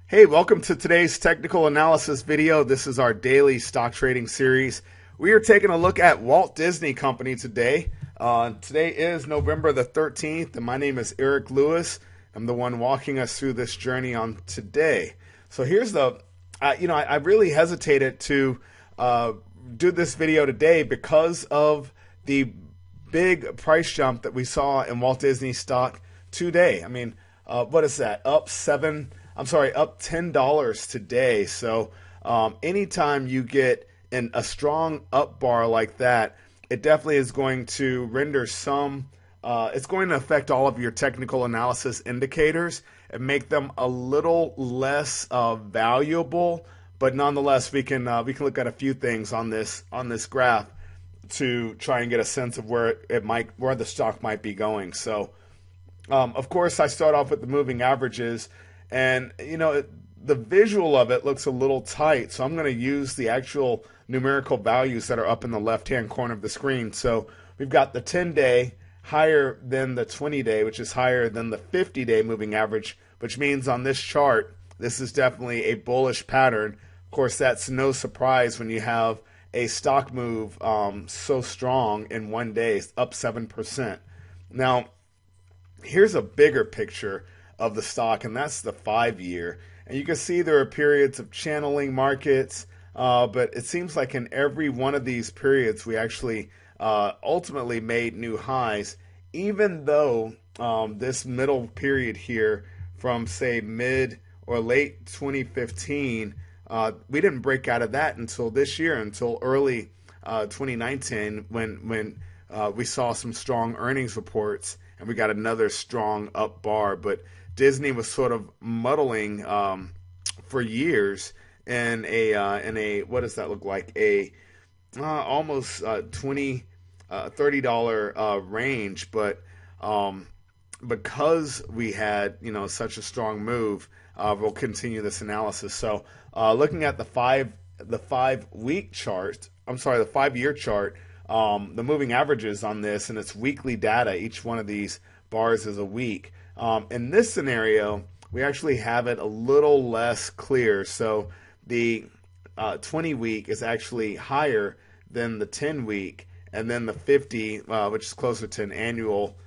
Hey, welcome to today's technical analysis video. This is our daily stock trading series. We are taking a look at Walt Disney Company today. Today is November the 13th, and my name is Eric Lewis. I'm the one walking us through this journey on today. So here's I really hesitated to do this video today because of the big price jump that we saw in Walt Disney stock today. I mean, what is that? Up $10 today. So anytime you get a strong up bar like that, it definitely is going to render it's going to affect all of your technical analysis indicators and make them a little less valuable. But nonetheless, we can look at a few things on this graph to try and get a sense of where the stock might be going. So of course, I start off with the moving averages. And, the visual of it looks a little tight, so I'm going to use the actual numerical values that are up in the left-hand corner of the screen. So we've got the 10-day higher than the 20-day, which is higher than the 50-day moving average, which means on this chart, this is definitely a bullish pattern. Of course, that's no surprise when you have a stock move so strong in one day, up 7%. Now, here's a bigger picture of the stock, and that's the 5-year. And you can see there are periods of channeling markets, but it seems like in every one of these periods we actually ultimately made new highs, even though this middle period here from, say, mid or late 2015, we didn't break out of that until this year, until early 2019 when we saw some strong earnings reports and we got another strong up bar. But Disney was sort of muddling for years in a what does that look like, a almost $30 range. But because we had such a strong move, we'll continue this analysis. So looking at the 5-week chart, the 5-year chart, the moving averages on this, and it's weekly data. Each one of these bars is a week. In this scenario, we actually have it a little less clear. So the 20-week is actually higher than the 10-week, and then the 50, which is closer to an annual,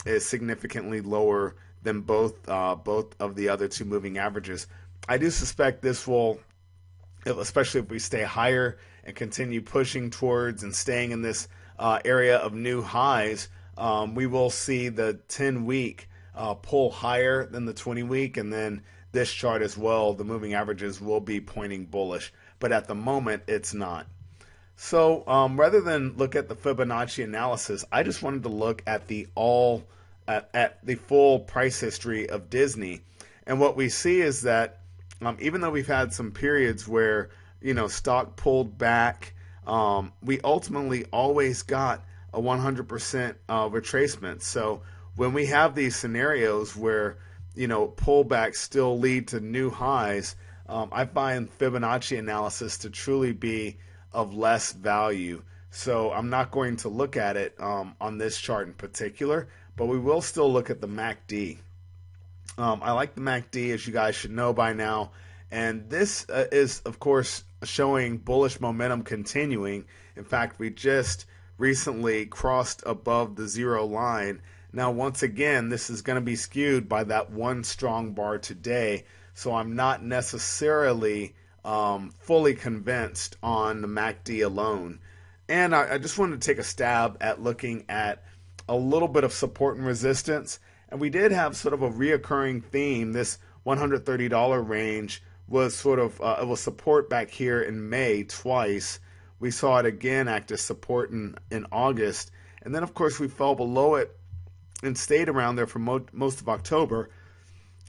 is significantly lower than both of the other two moving averages. I do suspect this will, especially if we stay higher and continue pushing towards and staying in this area of new highs, we will see the 10-week pull higher than the 20-week, and then this chart as well, the moving averages will be pointing bullish, but at the moment it's not. So rather than look at the Fibonacci analysis, I just wanted to look at the full price history of Disney. And what we see is that even though we've had some periods where stock pulled back, we ultimately always got a 100% retracement. So when we have these scenarios where pullbacks still lead to new highs, I find Fibonacci analysis to truly be of less value. So I'm not going to look at it on this chart in particular, but we will still look at the MACD. I like the MACD, as you guys should know by now, and this is of course showing bullish momentum continuing. In fact, we just recently crossed above the zero line. Now, once again, this is going to be skewed by that one strong bar today, so I'm not necessarily fully convinced on the MACD alone. And I just wanted to take a stab at looking at a little bit of support and resistance, and we did have sort of a reoccurring theme. This $130 range was sort of it was support back here in May twice. We saw it again act as support in August, and then of course we fell below it and stayed around there for most of October.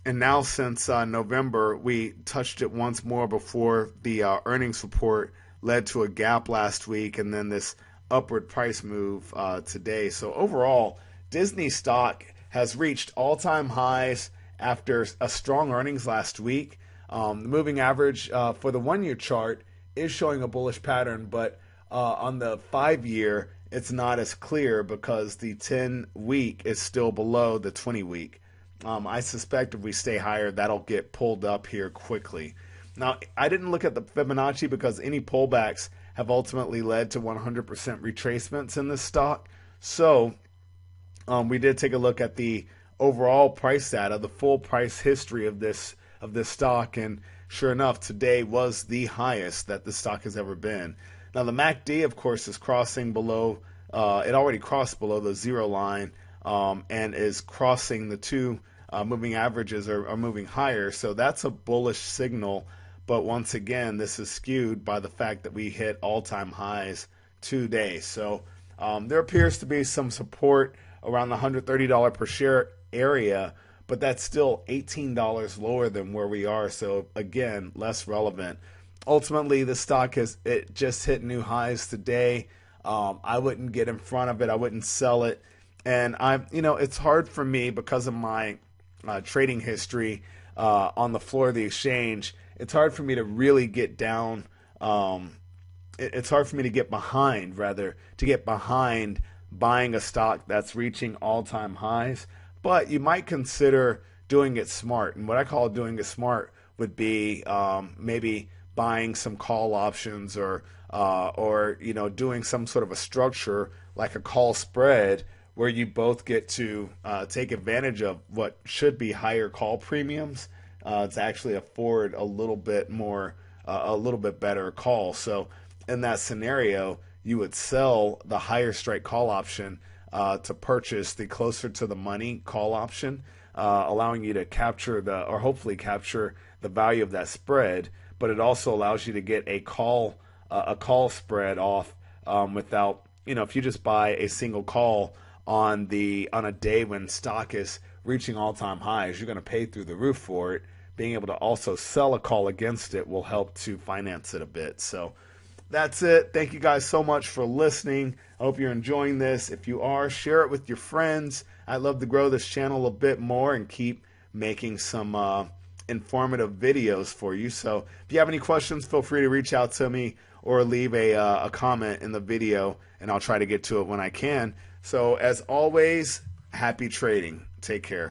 And now since November, we touched it once more before the earnings report led to a gap last week, and then this upward price move today. So overall, Disney stock has reached all-time highs after a strong earnings last week. The moving average for the 1-year chart is showing a bullish pattern, but on the 5-year, it's not as clear because the 10-week is still below the 20-week. I suspect if we stay higher, that'll get pulled up here quickly. Now, I didn't look at the Fibonacci because any pullbacks have ultimately led to 100% retracements in this stock. So we did take a look at the overall price data, the full price history of this stock, and sure enough, today was the highest that the stock has ever been. Now, the MACD, of course, is crossing below. It already crossed below the zero line and is crossing the two moving averages are moving higher. So that's a bullish signal. But once again, this is skewed by the fact that we hit all-time highs today. So there appears to be some support around the $130 per share area, but that's still $18 lower than where we are. So again, less relevant. Ultimately, the stock it just hit new highs today. I wouldn't get in front of it. I wouldn't sell it. And it's hard for me because of my trading history on the floor of the exchange. It's hard for me to really get down. It's hard for me to get behind, buying a stock that's reaching all-time highs. But you might consider doing it smart. And what I call doing it smart would be maybe buying some call options or doing some sort of a structure like a call spread where you both get to take advantage of what should be higher call premiums to actually afford a little bit better call. So in that scenario, you would sell the higher strike call option to purchase the closer to the money call option, allowing you to hopefully capture the value of that spread. But it also allows you to get a call spread off without, if you just buy a single call on a day when stock is reaching all-time highs, you're going to pay through the roof for it. Being able to also sell a call against it will help to finance it a bit. So that's it. Thank you guys so much for listening. I hope you're enjoying this. If you are, share it with your friends. I'd love to grow this channel a bit more and keep making some informative videos for you. So if you have any questions, feel free to reach out to me or leave a comment in the video, and I'll try to get to it when I can. So as always, happy trading. Take care.